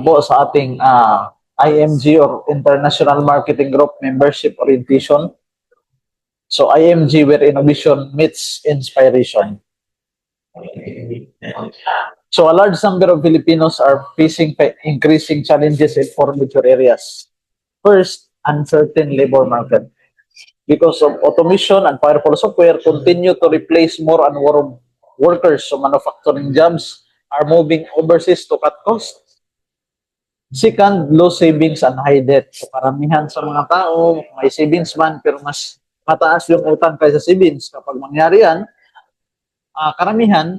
po sa ating IMG or International Marketing Group Membership Orientation. So IMG, where innovation meets inspiration. So a large number of Filipinos are facing increasing challenges in four major areas. First, uncertain labor market. Because of automation and powerful software continue to replace more and more workers, so manufacturing jobs are moving overseas to cut costs. Second, low savings and high debt. So karamihan sa mga tao, may savings man pero mas mataas yung utang kaysa savings. Kapag mangyari yan, karamihan,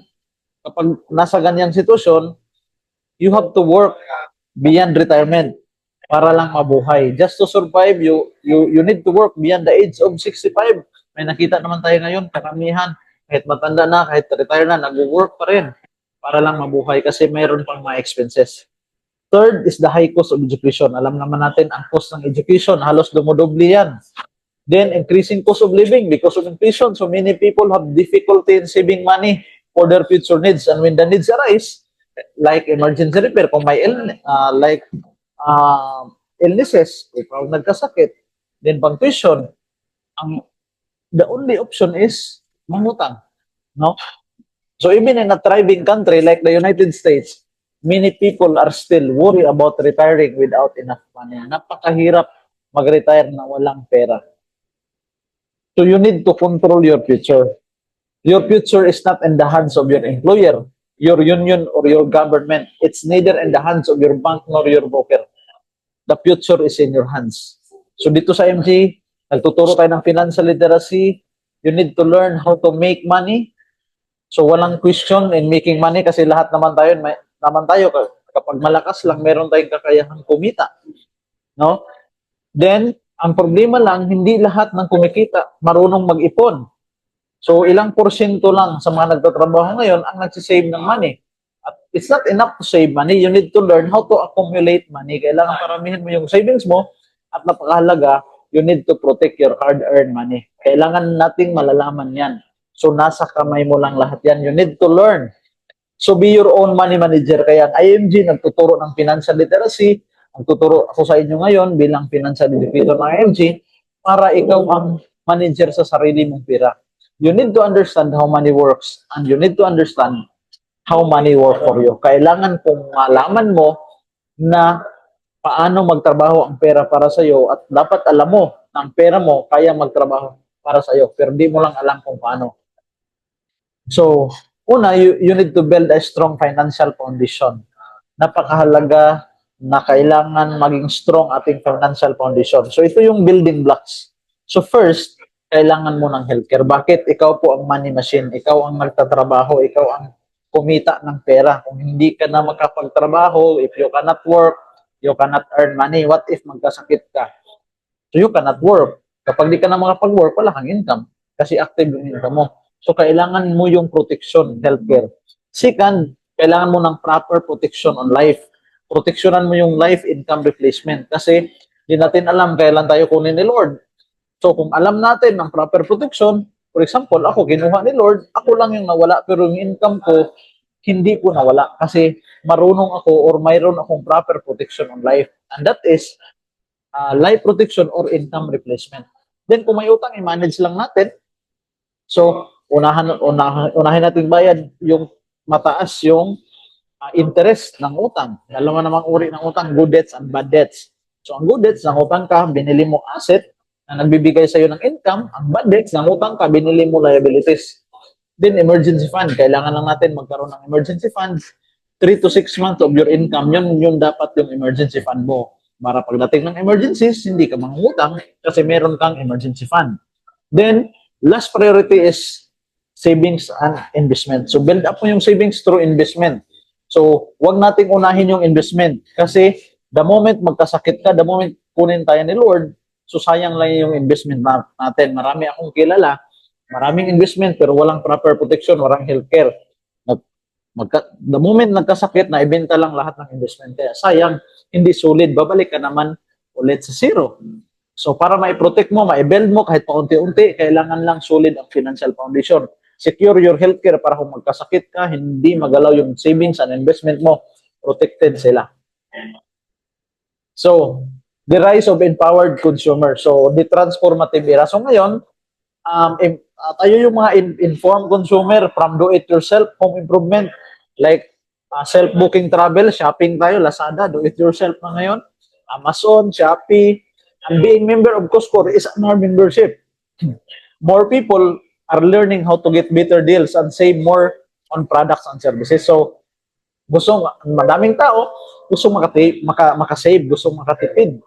kapag nasa ganyang sitwasyon, you have to work beyond retirement para lang mabuhay. Just to survive, you need to work beyond the age of 65. May nakita naman tayo ngayon, karamihan, kahit matanda na, kahit retire na, nag-work pa rin para lang mabuhay kasi mayroon pang mga expenses. Third is the high cost of education. Alam naman natin, ang cost ng education, halos dumodobli yan. Then, increasing cost of living because of inflation. So, many people have difficulty in saving money for their future needs. And when the needs arise, like emergency repair, kung may illnesses, kung nagkasakit, then pang tuition, the only option is mangutang. No? So, even in a thriving country like the United States, many people are still worried about retiring without enough money. Napakahirap mag-retire na walang pera. So you need to control your future. Your future is not in the hands of your employer, your union, or your government. It's neither in the hands of your bank nor your broker. The future is in your hands. So dito sa MG, nagtuturo tayo ng financial literacy. You need to learn how to make money. So walang question in making money kasi lahat naman tayo kapag malakas lang meron tayong kakayahang kumita, no? Then ang problema lang hindi lahat ng kumikita marunong mag-ipon. So ilang porsyento lang sa mga nagtatrabaho ngayon ang nagsisave ng money. At it's not enough to save money, you need to learn how to accumulate money. Kailangan paramihan mo yung savings mo at napakahalaga, you need to protect your hard-earned money. Kailangan nating malalaman yan. So nasa kamay mo lang lahat yan. You need to learn. So be your own money manager. Kaya ang IMG nagtuturo ng financial literacy. Nagtuturo ako sa inyo ngayon bilang financial educator ng IMG para ikaw ang manager sa sarili mong pera. You need to understand how money works and you need to understand how money works for you. Kailangan kung malaman mo na paano magtrabaho ang pera para sa iyo at dapat alam mo na ang pera mo kaya magtrabaho para sa iyo pero di mo lang alam kung paano. So, una, you need to build a strong financial foundation. Napakahalaga na kailangan maging strong ating financial foundation. So, ito yung building blocks. So, first, kailangan mo ng healthcare. Bakit? Ikaw po ang money machine. Ikaw ang nagtatrabaho. Ikaw ang kumita ng pera. Kung hindi ka na makapagtrabaho, if you cannot work, you cannot earn money. What if magkasakit ka? So, you cannot work. Kapag di ka na makapag-work, wala kang income. Kasi active yung income mo. So, kailangan mo yung protection, healthcare. Second, kailangan mo ng proper protection on life. Proteksyonan mo yung life income replacement. Kasi, di natin alam kailan tayo kunin ni Lord. So, kung alam natin ng proper protection, for example, ako, kinuha ni Lord, ako lang yung nawala, pero yung income ko, hindi ko nawala. Kasi, marunong ako or mayroon akong proper protection on life. And that is, life protection or income replacement. Then, kung may utang, i-manage lang natin. So, unahin natin bayad yung mataas yung interest ng utang. Dalawa namang uri ng utang, good debts and bad debts. So, ang good debts, ng utang ka, binili mo asset na nagbibigay sa'yo ng income. Ang bad debts, ng utang ka, binili mo liabilities. Then, emergency fund. Kailangan lang natin magkaroon ng emergency fund. 3 to 6 months of your income, yun dapat yung emergency fund mo. Para pagdating ng emergencies, hindi ka mangutang kasi meron kang emergency fund. Then, last priority is savings and investment. So, build up mo yung savings through investment. So, wag nating unahin yung investment. Kasi, the moment magkasakit ka, the moment kunin tayo ni Lord, so sayang lang yung investment natin. Marami akong kilala, maraming investment, pero walang proper protection, walang healthcare. The moment nagkasakit, na ibenta lang lahat ng investment. Kaya sayang, hindi solid. Babalik ka naman ulit sa zero. So, para ma-protect mo, ma-build mo, kahit paunti-unti, kailangan lang solid ang financial foundation. Secure your healthcare para kung magkasakit ka, hindi magalaw yung savings and investment mo. Protected sila. So, the rise of empowered consumers. So, the transformative era. So, ngayon, tayo yung mga informed consumer from do-it-yourself, home improvement, like self-booking travel, shopping tayo, Lazada, do-it-yourself na ngayon, Amazon, Shopee, and being member of Costco is an our membership. More people are learning how to get better deals and save more on products and services. So, madaming tao, gusto makasave, gusto makatipid.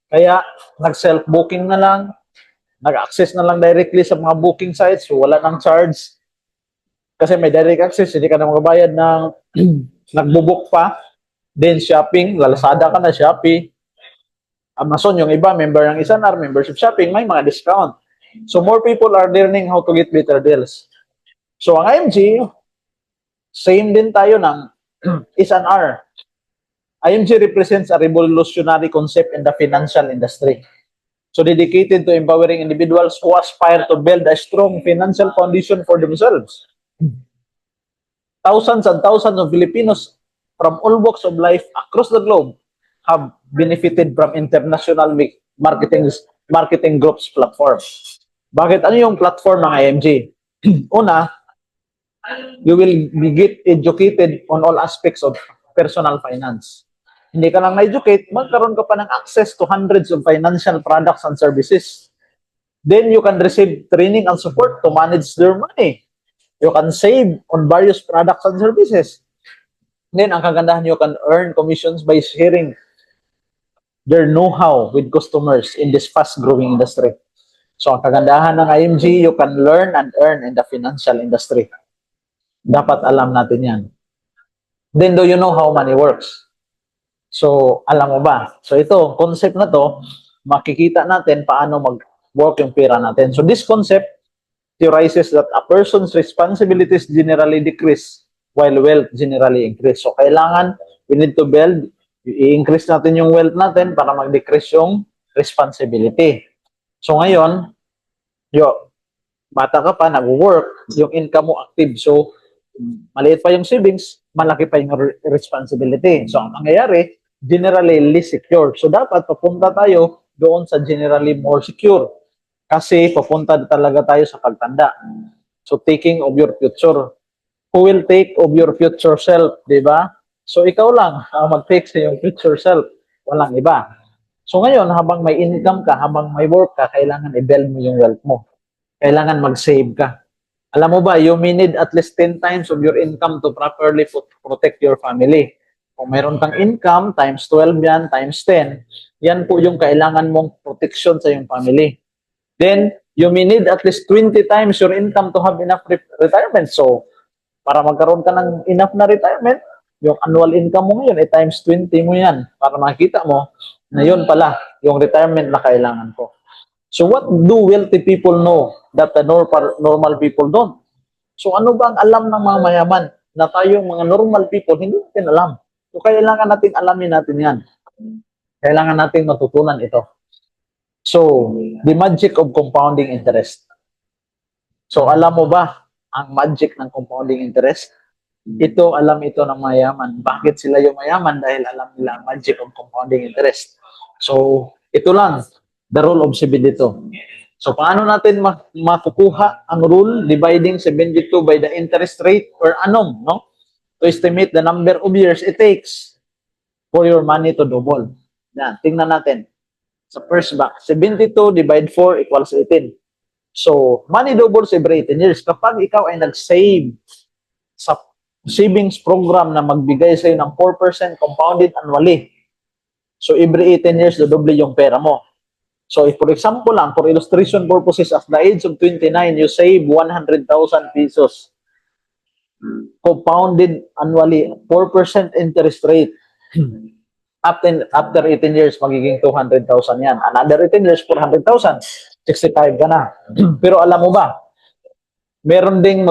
Kaya, nag-self-booking na lang, nag-access na lang directly sa mga booking sites, so wala nang charge. Kasi may direct access, hindi ka na magbabayad ng nagbo-book pa. Then shopping, Lazada ka na, Shopee. Amazon, yung iba, member ng Isanar, membership shopping, may mga discount. So more people are learning how to get better deals. So ang IMG, same din tayo ng Isanar. IMG represents a revolutionary concept in the financial industry. So dedicated to empowering individuals who aspire to build a strong financial foundation for themselves. Thousands and thousands of Filipinos from all walks of life across the globe have benefited from international marketing groups platform. Bakit? Ano yung platform ng IMG? Una, you will be get educated on all aspects of personal finance. Hindi ka lang na-educate, magkaroon ka pa ng access to hundreds of financial products and services. Then you can receive training and support to manage their money. You can save on various products and services. Then, ang kagandahan, you can earn commissions by sharing their know-how with customers in this fast-growing industry. So, ang kagandahan ng IMG, you can learn and earn in the financial industry. Dapat alam natin yan. Then, do you know how money works? So, alam mo ba? So, ito, concept na to, makikita natin paano mag-work yung pera natin. So, this concept theorizes that a person's responsibilities generally decrease while wealth generally increase. So, kailangan, we need to build, i-increase natin yung wealth natin para mag-decrease yung responsibility. So, ngayon, bata ka pa, nag-work, yung income mo active. So, maliit pa yung savings, malaki pa yung responsibility. So, ang mangyayari, generally less secure. So, dapat papunta tayo doon sa generally more secure. Kasi papunta talaga tayo sa pagtanda. So, taking of your future. Who will take of your future self, di ba? So, ikaw lang ang mag-take sa yung future self. Walang iba. So, ngayon, habang may income ka, habang may work ka, kailangan i-build mo yung wealth mo. Kailangan mag-save ka. Alam mo ba, you may need at least 10 times of your income to properly protect your family. Kung meron kang income, times 12 yan, times 10, yan po yung kailangan mong protection sa yung family. Then, you may need at least 20 times your income to have enough retirement. So, para magkaroon ka ng enough na retirement, yung annual income mo ngayon, times 20 mo yan. Para makita mo na yun pala, yung retirement na kailangan ko. So, what do wealthy people know that the normal people don't? So, ano ba ang alam ng mga mayaman na tayong mga normal people, hindi natin alam. So, kailangan natin alamin natin yan. Kailangan natin matutunan ito. So, the magic of compounding interest. So, alam mo ba ang magic ng compounding interest? Ito, alam ito ng mayaman. Bakit sila yung mayaman? Dahil alam nila ang magic of compounding interest. So, ito lang, the rule of 72. So, paano natin makukuha ang rule dividing 72 by the interest rate per annum, no? To estimate the number of years it takes for your money to double. Yan, tingnan natin. Sa first box, 72 divide 4 equals 18. So, money doubles every 18 years. Kapag ikaw ay nag-save sa savings program na magbigay sa'yo ng 4% compounded annually, so every 18 years, dodoble yung pera mo. So, if for example lang, for illustration purposes, at the age of 29, you save 100,000 pesos. Compounded annually, 4% interest rate. After 18 years, magiging 200,000 yan. Another 18 years, 400,000. 65 ka na. Pero alam mo ba, meron ding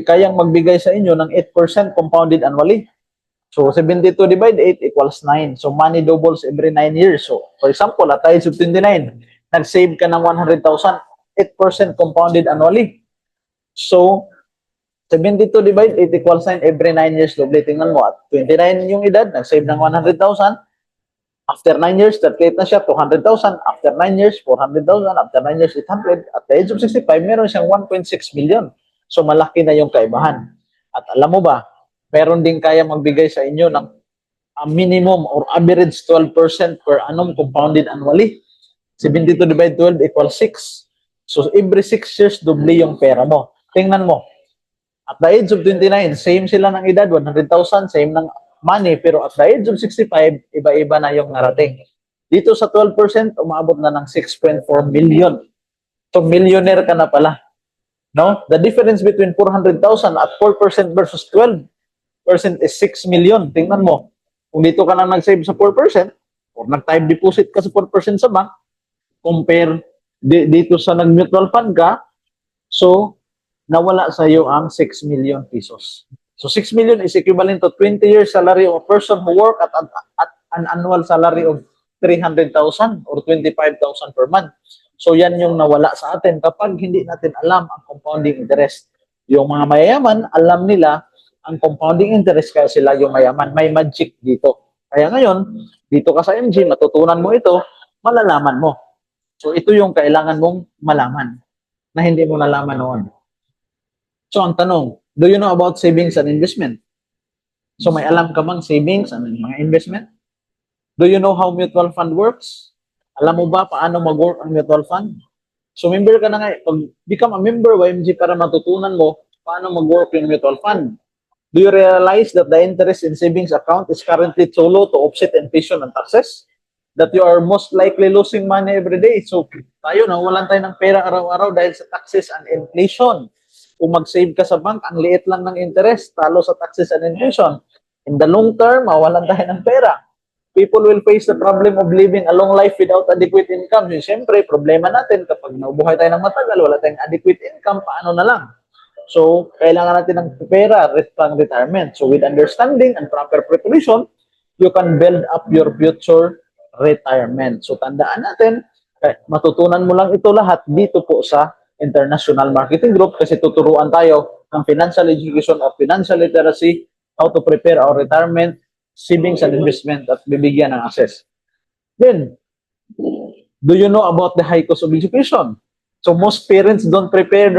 kayang magbigay sa inyo ng 8% compounded annually. So, 72 divide 8 equals 9. So, money doubles every 9 years. So, for example, at age of 29, nag-save ka ng 100,000, 8% compounded annually. So, 72 divide 8 equals 9 every 9 years. Doble, tingnan mo, at 29 yung edad, nag-save ng 100,000, After 9 years, 38 na siya, 200,000. After 9 years, 400,000. After 9 years, 800. At the age of 65, meron siyang 1.6 million. So, malaki na yung kaibahan. At alam mo ba, meron din kaya magbigay sa inyo ng a minimum or average 12% per annum compounded annually. 72 divided 12 equals 6. So, every 6 years, doble yung pera mo. Tingnan mo. At the age of 29, same sila ng edad, 100,000, same ng money, pero at the age of 65, iba-iba na yung narating. Dito sa 12%, umabot na ng 6.4 million. So, millionaire ka na pala. No? The difference between 400,000 at 4% versus 12% is 6 million. Tingnan mo. Kung dito ka na nag-save sa 4%, or nag-time deposit ka sa 4% sa bank, compare dito sa nag-mutual fund ka, so, nawala sa iyo ang 6 million pesos. So 6 million is equivalent to 20 years salary of a person who work at an annual salary of 300,000 or 25,000 per month. So yan yung nawala sa atin kapag hindi natin alam ang compounding interest. Yung mga mayayaman, alam nila ang compounding interest kaya sila yung mayaman. May magic dito. Kaya ngayon, dito ka sa MG, matutunan mo ito, malalaman mo. So ito yung kailangan mong malaman na hindi mo nalaman noon. So ang tanong, do you know about savings and investment? So may alam ka bang savings and mga investment? Do you know how mutual fund works? Alam mo ba paano mag-work ang mutual fund? So member ka na nga, pag become a member YMG para matutunan mo paano mag-work yung mutual fund. Do you realize that the interest in savings account is currently too low to offset inflation and taxes? That you are most likely losing money every day. So tayo, nawalan tayo ng pera araw-araw dahil sa taxes and inflation. Kung mag-save ka sa bank, ang liit lang ng interest, talo sa taxes and inflation. In the long term, mawalan tayo ng pera. People will face the problem of living a long life without adequate income. So, siyempre, problema natin kapag naubuhay tayo ng matagal, wala tayong adequate income, paano na lang? So, kailangan natin ng pera, pang retirement. So, with understanding and proper preparation, you can build up your future retirement. So, tandaan natin, matutunan mo lang ito lahat dito po sa International Marketing Group kasi tuturuan tayo ng financial education or financial literacy, how to prepare our retirement, savings and investment at bibigyan ng access. Then, do you know about the high cost of education? So most parents don't prepare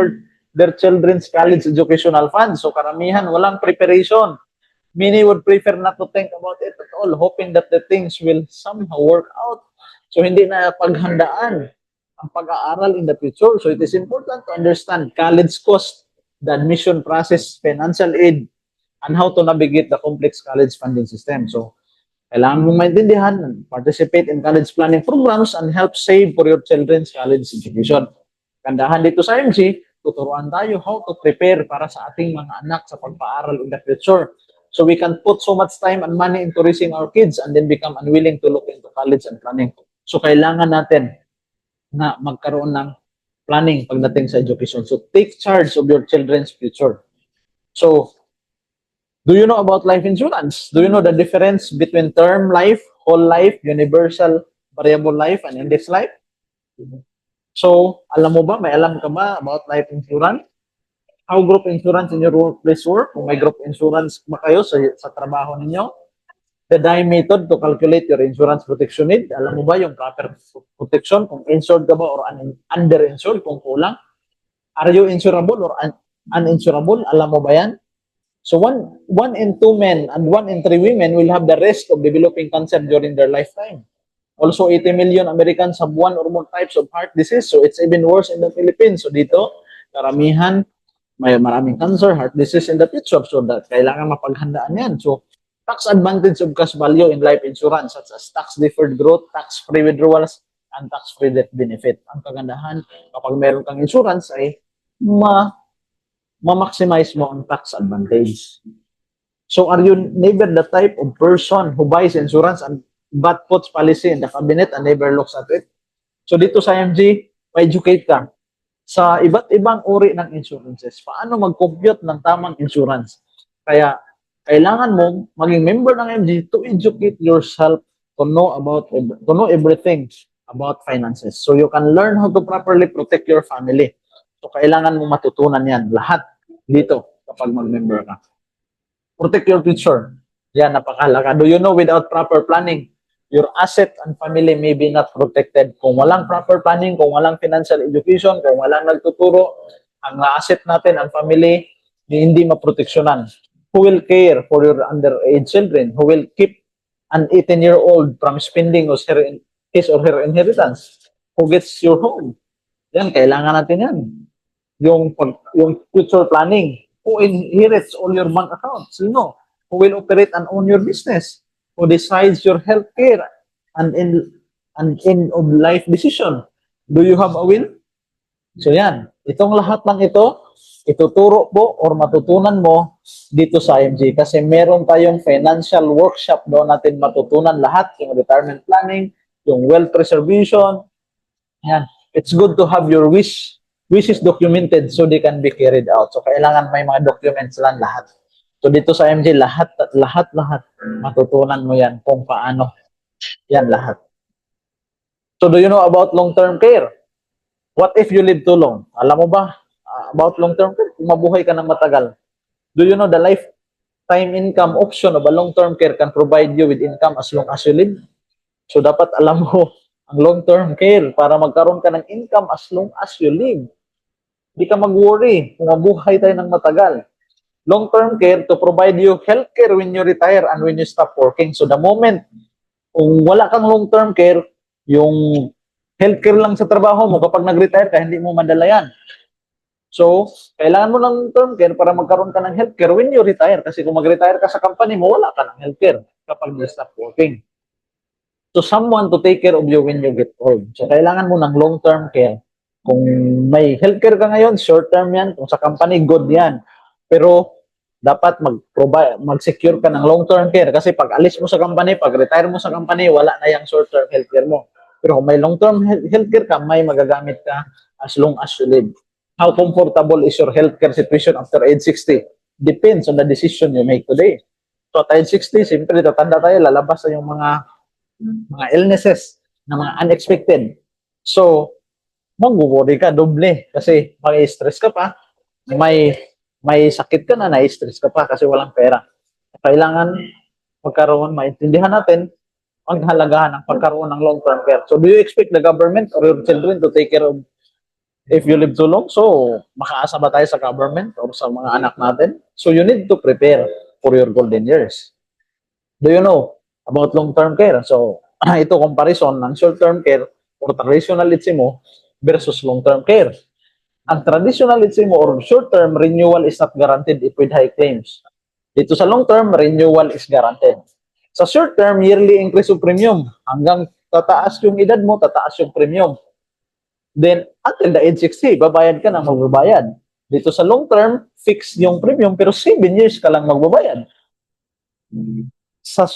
their children's college educational funds. So karamihan, walang preparation. Many would prefer not to think about it at all, hoping that the things will somehow work out. So hindi na paghandaan ang pag-aaral in the future. So it is important to understand college cost, the admission process, financial aid, and how to navigate the complex college funding system. So kailangan mong maintindihan and participate in college planning programs and help save for your children's college education. Kandahan dito sa MC, tuturuan tayo how to prepare para sa ating mga anak sa pagpaaral in the future. So we can put so much time and money into raising our kids and then become unwilling to look into college and planning. So kailangan natin na magkaroon ng planning pagdating sa education. So take charge of your children's future. So, do you know about life insurance? Do you know the difference between term life, whole life, universal variable life, and index life? So, alam mo ba, may alam ka ba about life insurance? How group insurance in your workplace work? Kung may group insurance ba kayo sa trabaho ninyo? The DIME method to calculate your insurance protection need. Alam mo ba yung proper protection? Kung insured ka ba or underinsured, kung kulang? Are you insurable or uninsurable? Alam mo ba yan? So one in 2 men and 1 in 3 women will have the risk of developing cancer during their lifetime. Also, 80 million Americans have one or more types of heart disease. So it's even worse in the Philippines. So dito, karamihan, may maraming cancer, heart disease in the future. So that, kailangan mapaghandaan yan. So tax advantage of cash value in life insurance such as tax-deferred growth, tax-free withdrawals, and tax-free death benefit. Ang kagandahan, kapag meron kang insurance ay ma-maximize mo ang tax advantage. So are you never the type of person who buys insurance and but puts policy in the cabinet and never looks at it? So dito sa MG, ma-educate ka sa iba't ibang uri ng insurances. Paano mag-compute ng tamang insurance? Kaya kailangan mong maging member ng MG to educate yourself to know everything about finances. So you can learn how to properly protect your family. So kailangan mong matutunan yan lahat dito kapag mag-member ka. Protect your future. Yan, napakahalaga. Do you know without proper planning, your asset and family may be not protected. Kung walang proper planning, kung walang financial education, kung walang nagtuturo, ang asset natin, ang family, hindi maproteksyonan. Who will care for your underage children? Who will keep an 18-year-old from spending his or her inheritance? Who gets your home? Yan, kailangan natin yan. Yung future planning. Who inherits all your bank accounts? Sino? Who will operate and own your business? Who decides your healthcare and end of life decision? Do you have a will? So yan, itong lahat ng ito, ituturo po or matutunan mo dito sa IMG kasi meron tayong financial workshop doon natin matutunan lahat, yung retirement planning, yung wealth preservation. Yan. It's good to have your wishes documented so they can be carried out. So kailangan may mga documents lang lahat. So dito sa IMG, lahat matutunan mo yan kung paano yan lahat. So do you know about long-term care? What if you live too long? Alam mo ba about long-term care? Kung mabuhay ka ng matagal. Do you know the lifetime income option of a long-term care can provide you with income as long as you live? So dapat alam mo ang long-term care para magkaroon ka ng income as long as you live. Hindi ka mag-worry kung mabuhay tayo ng matagal. Long-term care to provide you health care when you retire and when you stop working. So the moment, kung wala kang long-term care, yung healthcare lang sa trabaho mo, kapag nag-retire ka, hindi mo madala yan. So, kailangan mo ng long-term care para magkaroon ka ng healthcare when you retire. Kasi kung mag-retire ka sa company mo, wala ka ng healthcare kapag you stop working. So, someone to take care of you when you get old. So, kailangan mo ng long-term care. Kung may healthcare ka ngayon, short-term yan. Kung sa company, good yan. Pero, dapat mag-secure ka ng long-term care. Kasi pag alis mo sa company, pag retire mo sa company, wala na yung short-term healthcare mo. Pero kung may long-term healthcare ka, may magagamit ka as long as you live. How comfortable is your healthcare situation after age 60? Depends on the decision you make today. So at age 60, siyempre tatanda tayo, lalabas na yung mga illnesses na mga unexpected. So, mag-worry ka doble kasi mag-stress ka pa, may sakit ka na, na-stress ka pa kasi walang pera. Kailangan maintindihan natin ang kahalagahan ng pagkaroon ng long-term care. So, do you expect the government or your children to take care of if you live too long? So, makaasa ba tayo sa government or sa mga anak natin? So, you need to prepare for your golden years. Do you know about long-term care? So, ito comparison ng short-term care or traditionalismo versus long-term care. Ang traditionalismo or short-term renewal is not guaranteed if with high claims. Dito sa long-term, renewal is guaranteed. Sa short-term, yearly increase of premium. Hanggang tataas yung edad mo, tataas yung premium. Then, until the age 60, babayad ka na magbabayad. Dito sa long-term, fixed yung premium, pero 7 years ka lang magbabayad. Sa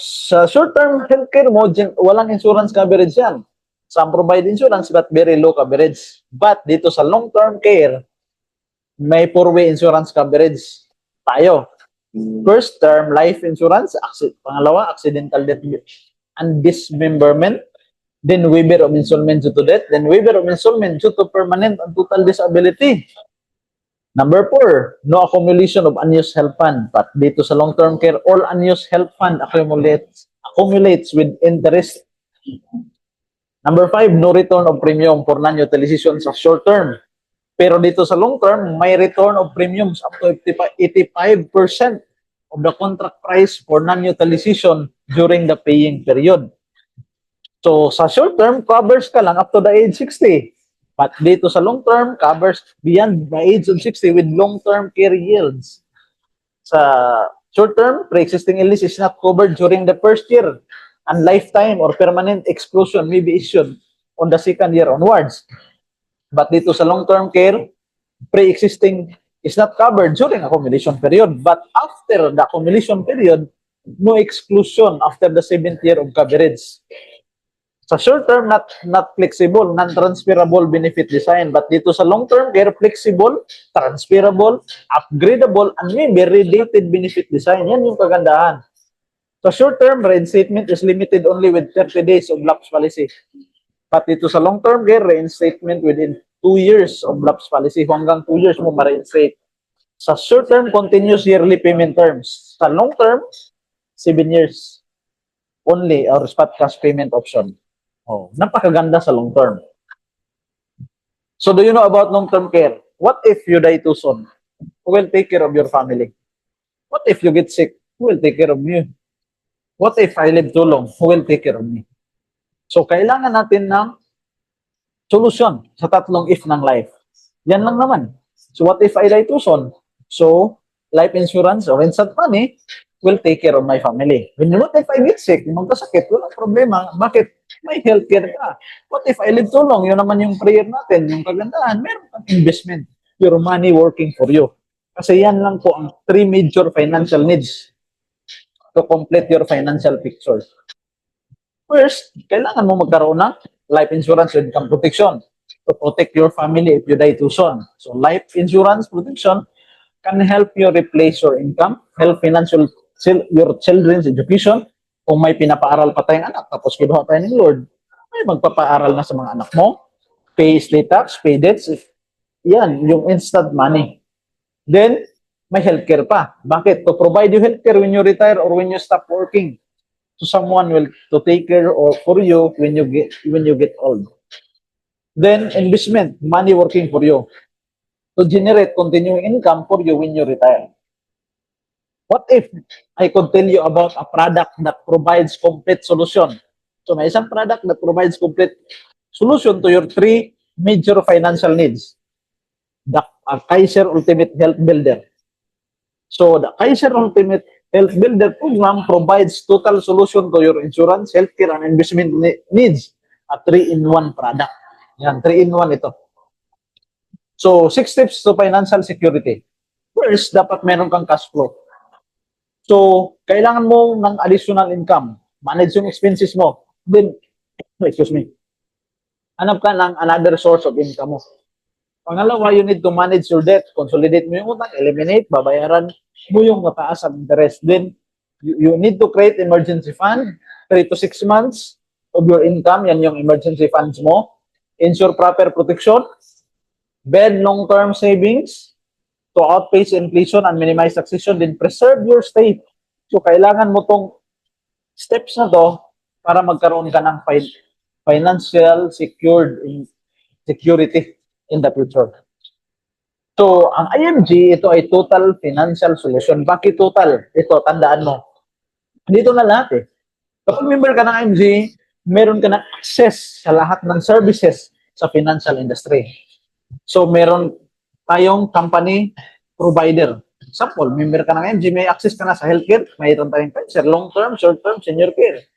short-term healthcare mo, walang insurance coverage yan. Some provide insurance but very low coverage. But dito sa long-term care, may 4-way insurance coverage tayo. First term, life insurance. Pangalawa, accidental death and dismemberment. Then waiver of installment due to death. Then waiver of installment due to permanent and total disability. Number 4, no accumulation of unused health fund. But dito sa long-term care, all unused health fund accumulates with interest. Number 5, no return of premium for non-utilization sa short term. Pero dito sa long term, may return of premiums up to 85% of the contract price for non-utilization during the paying period. So sa short term, covers ka lang up to the age 60. But dito sa long term, covers beyond the age of 60 with long-term care yields. Sa short term, pre-existing illness is not covered during the first year. And lifetime or permanent exclusion may be issued on the second year onwards. But dito sa long-term care, pre-existing is not covered during accumulation period. But after the accumulation period, no exclusion after the 7th year of coverage. Sa short-term, not flexible, non-transferable benefit design. But dito sa long-term care, flexible, transferable, upgradable, and maybe related benefit design. Yan yung kagandahan. Sa short-term, reinstatement is limited only with 30 days of lapse policy. But dito sa long-term care, reinstatement within 2 years of lapse policy. Hanggang 2 years mo ma-reinstate. Sa short-term, continuous yearly payment terms. Sa long-term, 7 years. only or spot cash payment option. Oh, napakaganda sa long term. So do you know about long-term care? What if you die too soon? Who will take care of your family? What if you get sick? Who will take care of you? What if I live too long? Who will take care of me? So kailangan natin ng solusyon sa tatlong if ng life. Yan lang naman. So what if I die too soon? So life insurance or instant money will take care of my family. What if I get sick? Magkasakit, walang problema. Bakit? May healthcare ka. What if I live too long? Yun naman yung prayer natin, yung kagandahan. Meron kang investment. Your money working for you. Kasi yan lang po ang three major financial needs to complete your financial picture. First, kailangan mo magkaroon ng life insurance with income protection to protect your family if you die too soon. So life insurance protection can help you replace your income, help financial your children's education. Kung may pinapaaral pa tayong anak, tapos kinuha tayo ng Lord, may magpapaaral na sa mga anak mo, pay estate tax, pay debts, yan, yung instant money. Then, may healthcare pa. Bakit? To provide you healthcare when you retire or when you stop working. So someone will to take care or for you when you get old. Then, investment, money working for you to generate continuing income for you when you retire. What if I could tell you about a product that provides complete solution? So may isang product that provides complete solution to your three major financial needs. The Kaiser Ultimate Health Builder. So the Kaiser Ultimate Health Builder program provides total solution to your insurance, healthcare, and investment needs. A 3-in-1 product. Yan, 3-in-1 ito. So, 6 steps to financial security. First, dapat meron kang cash flow. So, kailangan mo ng additional income. Manage yung expenses mo. Then, hanap ka ng another source of income mo. Pangalawa, you need to manage your debt. Consolidate mo yung utang, eliminate, babayaran mo yung mataas ang interest. Then, you need to create emergency fund, 3 to 6 months of your income. Yan yung emergency funds mo. Ensure proper protection. Bed long-term savings to outpace inflation and minimize taxation, then preserve your state. So, kailangan mo tong steps na to para magkaroon ka ng financial security in the future. So, ang IMG, ito ay total financial solution. Bakit total? Ito, tandaan mo. Dito na lahat eh. Kapag member ka ng IMG, meron ka ng access sa lahat ng services sa financial industry. So, meron tayong company provider. Example, member ka ng IMG, may access ka na sa healthcare, mayroon tayong cancer, long-term, short-term, senior care.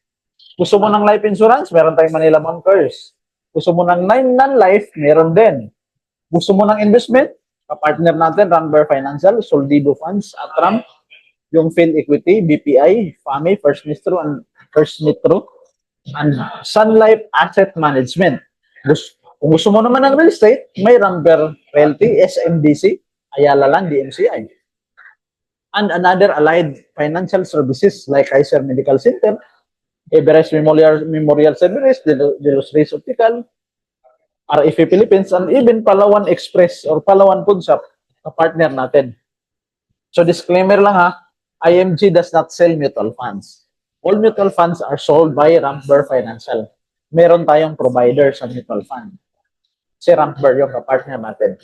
Gusto mo ng life insurance, meron tayong Manila Bankers. Gusto mo ng non-life, meron din. Gusto mo ng investment, kapartner natin, Ranber Financial, Soldido Funds, Atram, yung Phil Equity, BPI, FAMI, First Metro, and Sun Life Asset Management. Kung gusto mo naman ng real estate, may Ranber Realty, SMDC, Ayala Land, DMCI. And another allied financial services like Kaiser Medical Center, Everest Memorial Services, De Los Reyes Optical, RFA Philippines, and even Palawan Express or Palawan Food Shop, na partner natin. So disclaimer lang ha, IMG does not sell mutual funds. All mutual funds are sold by Ranber Financial. Meron tayong provider sa mutual fund. Si Ranber yung partner natin.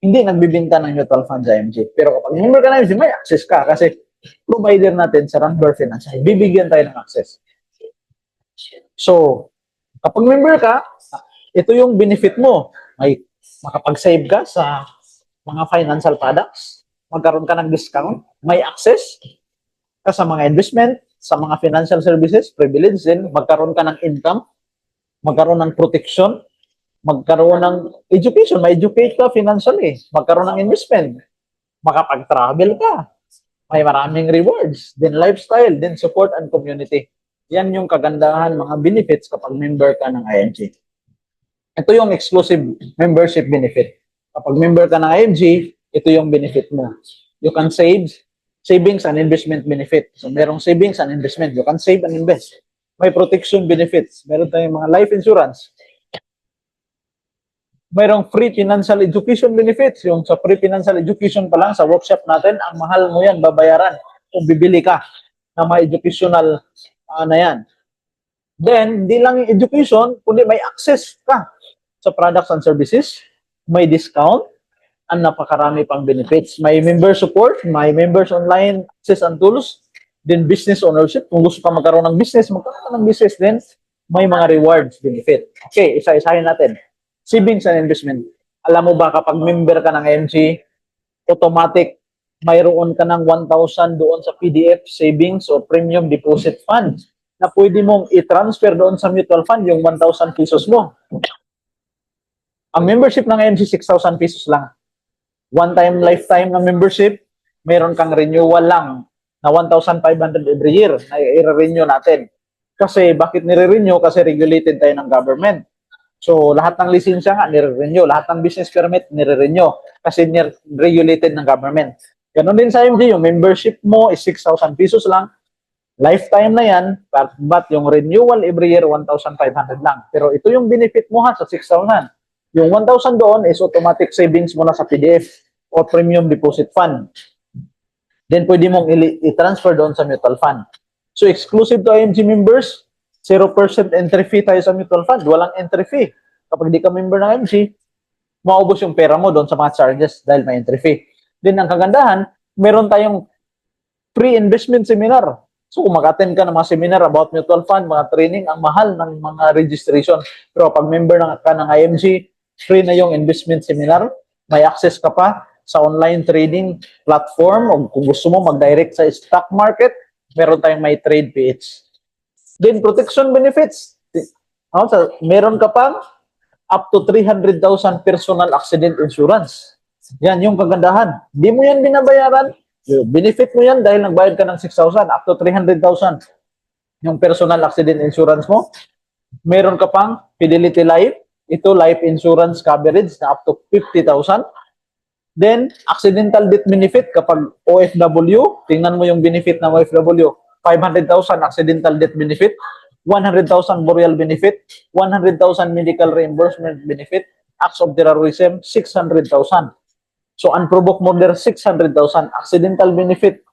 Hindi nagbibinta ng mutual fund sa IMG. Pero kapag member ka na IMG, may access ka kasi provider natin sa Ranber Financial. Bibigyan tayo ng access. So, kapag member ka, ito yung benefit mo. May makapag-save ka sa mga financial products, magkaroon ka ng discount, may access ka sa mga investment, sa mga financial services, privilege din, magkaroon ka ng income, magkaroon ng protection, magkaroon ng education, ma-educate ka financially, magkaroon ng investment, makapag-travel ka, may maraming rewards, then lifestyle, then support and community. Yan yung kagandahan, mga benefits kapag member ka ng IMG. Ito yung exclusive membership benefit. Kapag member ka ng IMG, ito yung benefit mo. You can save, savings and investment benefit. So, merong savings and investment. You can save and invest. May protection benefits. Meron tayong mga life insurance. Mayroong free financial education benefits. Yung sa free financial education pa lang sa workshop natin, ang mahal mo yan, babayaran kung bibili ka ng mga educational Ano yan. Then, hindi lang yung education, kundi may access ka sa products and services, may discount, ang napakarami pang benefits. May member support, may members online access and tools, then business ownership. Kung gusto ka magkaroon ng business, magkaroon ka ng business din, may mga rewards benefit. Okay, isa-isahin natin. Savings and investment. Alam mo ba kapag member ka ng MG, automatic mayroon ka ng 1,000 doon sa PDF savings o premium deposit fund na pwede mong i-transfer doon sa mutual fund yung 1,000 pesos mo. Ang membership ng MG, 6,000 pesos lang. One time, lifetime na membership, meron kang renewal lang na 1,500 every year na i-renew natin. Kasi, bakit nire-renew? Kasi regulated tayo ng government. So, lahat ng lisensya nga, nire-renew. Lahat ng business permit, nire-renew. Kasi regulated ng government. Ganon din sa MG, yung membership mo is 6,000 pesos lang. Lifetime na yan, but yung renewal every year, 1,500 lang. Pero ito yung benefit mo ha sa 6,000. Yung 1,000 doon is automatic savings mo na sa PDF o premium deposit fund. Then pwede mong i-transfer doon sa mutual fund. So exclusive to IMG members, 0% entry fee tayo sa mutual fund. Walang entry fee. Kapag di ka member ng IMG, maubos yung pera mo doon sa mga charges dahil may entry fee. Then ang kagandahan, meron tayong free investment seminar. So kung mag-attend ka ng mga seminar about mutual fund, mga training, ang mahal ng mga registration. Pero pag member ka ng IMG, free na yung investment seminar, may access ka pa sa online trading platform o kung gusto mo mag-direct sa stock market, meron tayong may trade PH. Then protection benefits. Meron ka pang up to 300,000 personal accident insurance. Yan yung kagandahan. Di mo yan binabayaran. Benefit mo yan dahil nagbayad ka ng 6,000 up to 300,000 yung personal accident insurance mo. Meron ka pang Fidelity Life. Ito, life insurance coverage na up to 50,000. Then, accidental death benefit kapag OFW. Tingnan mo yung benefit ng OFW. 500,000 accidental death benefit. 100,000 burial benefit. 100,000 medical reimbursement benefit. Acts of terrorism, 600,000. So, unprovoked murder, 600,000. Accidental benefit.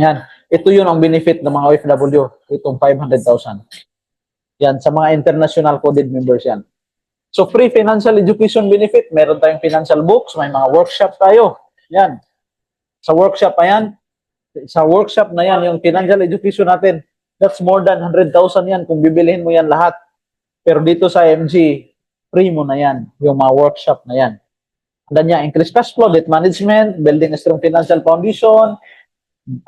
Yan. Ito yun ang benefit ng mga OFW. Itong 500,000. Yan. Sa mga international coded members yan. So, free financial education benefit. Meron tayong financial books. May mga workshop tayo. Yan. Sa workshop na yan, yung financial education natin, that's more than 100,000 yan kung bibilihin mo yan lahat. Pero dito sa MG, free mo na yan, yung mga workshop na yan. Dan niya, increase cash flow, debt management, building a strong financial foundation,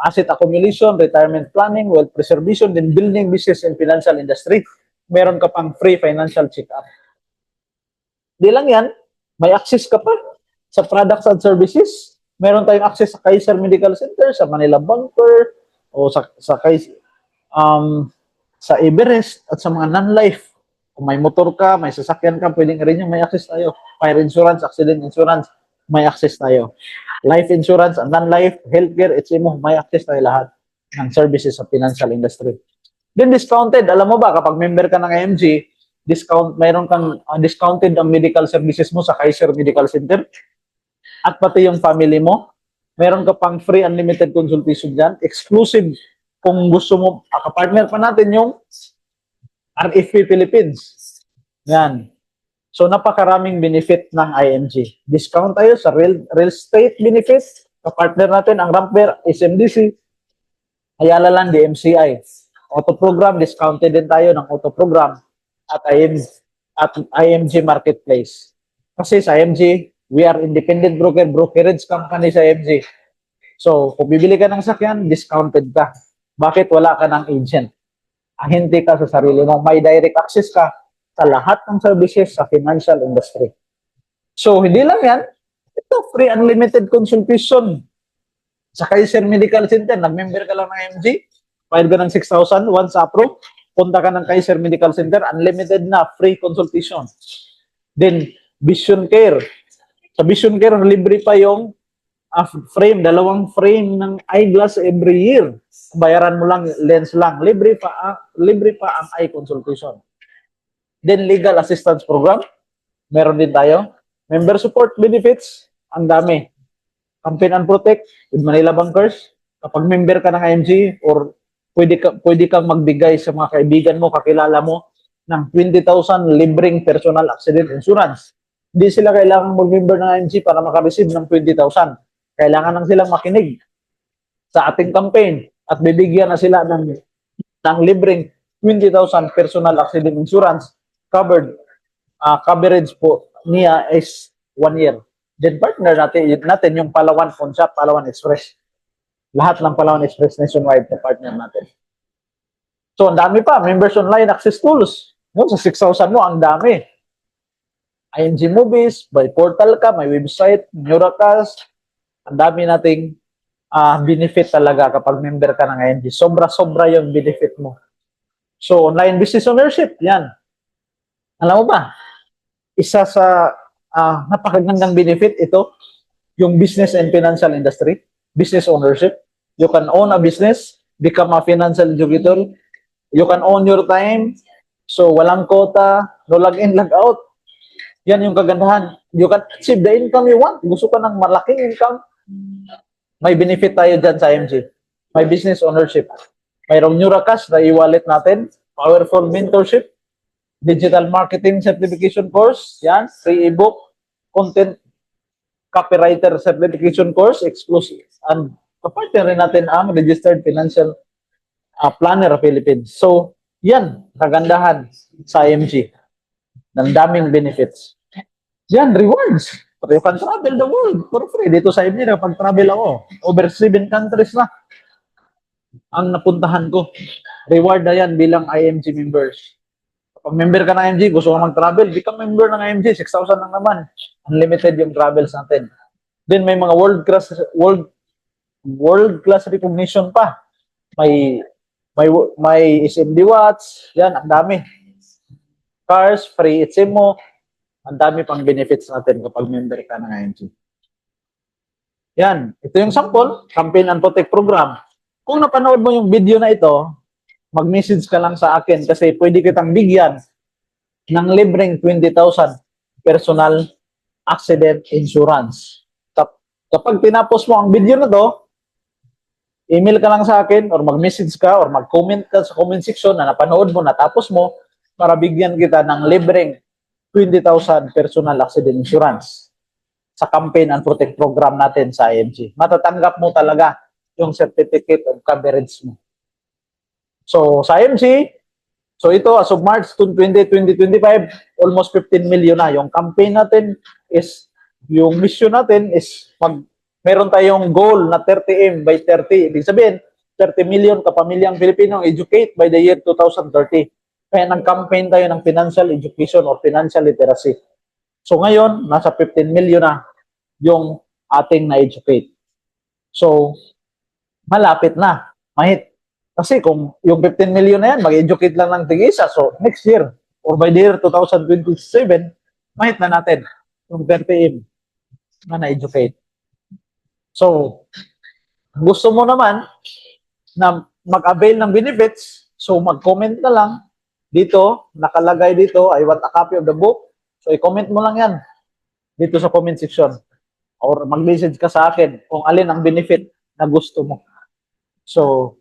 asset accumulation, retirement planning, wealth preservation, then building business and financial industry. Meron ka pang free financial check-up. Di lang yan, may access ka pa sa products and services. Meron tayong access sa Kaiser Medical Center, sa Manila Bunker, o sa Everest, at sa mga non-life. Kung may motor ka, may sasakyan ka, pwedeng rin yung may access tayo. Fire insurance, accident insurance, may access tayo. Life insurance, and non-life, healthcare, HMO, may access tayo lahat ng services sa financial industry. Then discounted, alam mo ba, kapag member ka ng IMG, mayroon kang discounted ang medical services mo sa Kaiser Medical Center at pati yung family mo. Meron ka pang free unlimited consultation dyan. Exclusive kung gusto mo, kapartner pa natin yung RFP Philippines. Yan. So, napakaraming benefit ng IMG. Discount tayo sa real estate benefits. Kapartner natin ang Ramper, SMDC, Ayala Land, DMCI. Auto program, discounted din tayo ng auto program at IMG Marketplace. Kasi sa IMG, we are independent brokerage company sa IMG. So, kung bibili ka ng sakyan, discounted ka. Bakit wala ka ng agent? Ahente ka sa sarili mo. May direct access ka sa lahat ng services sa financial industry. So, hindi lang yan. Ito, free unlimited consultation. Sa Kaiser Medical Center, nag-member ka lang ng IMG, bayad ka ng 6,000 once approved, punta ka ng Kaiser Medical Center, unlimited na, free consultation. Then, Vision Care. Sa Vision Care, libre pa yung frame, 2 frame ng eyeglass every year. Bayaran mo lang, lens lang. Libre pa ang eye consultation. Then, Legal Assistance Program. Meron din tayo. Member Support Benefits. Ang dami. Campaign and Protect with Manila Bankers. Kapag member ka ng IMG or pwede kang magbigay sa mga kaibigan mo, kakilala mo ng 20,000 libreng personal accident insurance. Hindi sila kailangan mag-member ng IMG para makareceive ng 20,000. Kailangan lang silang makinig sa ating campaign at bibigyan na sila ng libreng 20,000 personal accident insurance coverage po niya is 1 year. Then partner natin yung Palawan Pawn Shop, Palawan Express. Lahat ng Palawan Express nationwide na partner natin. So, ang dami pa. Members online access tools. Yung sa 6,000 mo, ang dami. IMG Movies, by portal ka, may website, Neuracast. Ang dami nating benefit talaga kapag member ka ng IMG. Sobra-sobra yung benefit mo. So, online business ownership, yan. Alam mo ba, isa sa napakagandang benefit ito, yung business and financial industry, business ownership. You can own a business, become a financial educator, you can own your time, so walang quota, no log in, log out. Yan yung kagandahan. You can achieve the income you want. Gusto ka ng malaking income, may benefit tayo dyan sa IMG. May business ownership. Mayroong Neuracast na e-wallet natin, powerful mentorship, digital marketing certification course, yan, free ebook, content copywriter certification course, exclusive, and kapartner rin natin ang registered financial planner of Philippines. So, yan, kagandahan sa IMG. Ng daming benefits. Yan, rewards. You can travel the world for free. Dito sa IMG, pag-travel ako, over 7 countries na ang napuntahan ko. Reward na yan bilang IMG members. Kapag member ka ng IMG, gusto ka mag-travel, become member ng IMG, 6,000 lang naman. Unlimited yung travels natin. Then may mga world class recognition pa. May SMD Watch, yan, ang dami. Cars, free HM mo, ang dami pang benefits natin kapag member ka ng IMG. Yan, ito yung sample, Campaign and Protect Program. Kung napanood mo yung video na ito, mag-message ka lang sa akin kasi pwede kitang bigyan ng libreng 20,000 personal accident insurance. Kapag tinapos mo ang video na to, email ka lang sa akin or mag-message ka or mag-comment ka sa comment section na napanood mo, natapos mo, para bigyan kita ng libreng 20,000 personal accident insurance sa Campaign and Protect program natin sa IMG. Matatanggap mo talaga yung certificate of coverage mo. So, sa IMG, so ito, as of March 2025, almost 15 million na. Yung campaign natin is, yung mission natin is, meron tayong goal na 30M by 30. Ibig sabihin, 30 million kapamilyang Pilipino educate by the year 2030. Kaya nag-campaign tayo ng financial education or financial literacy. So ngayon, nasa 15 million na yung ating na-educate. So, malapit na. Mahit. Kasi kung yung 15 million na yan, mag-educate lang ng tig-isa. So, next year, or by the year 2027, mahit na natin yung 30M na na-educate. So, gusto mo naman na mag-avail ng benefits, so mag-comment na lang dito, nakalagay dito, I want a copy of the book. So, i-comment mo lang yan dito sa comment section. Or mag-message ka sa akin kung alin ang benefit na gusto mo. So,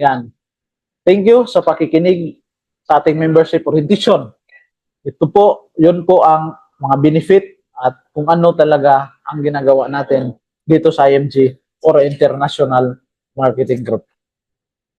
yan. Thank you sa pakikinig sa ating membership orientation. Ito po, yun po ang mga benefit at kung ano talaga ang ginagawa natin dito sa IMG or International Marketing Group.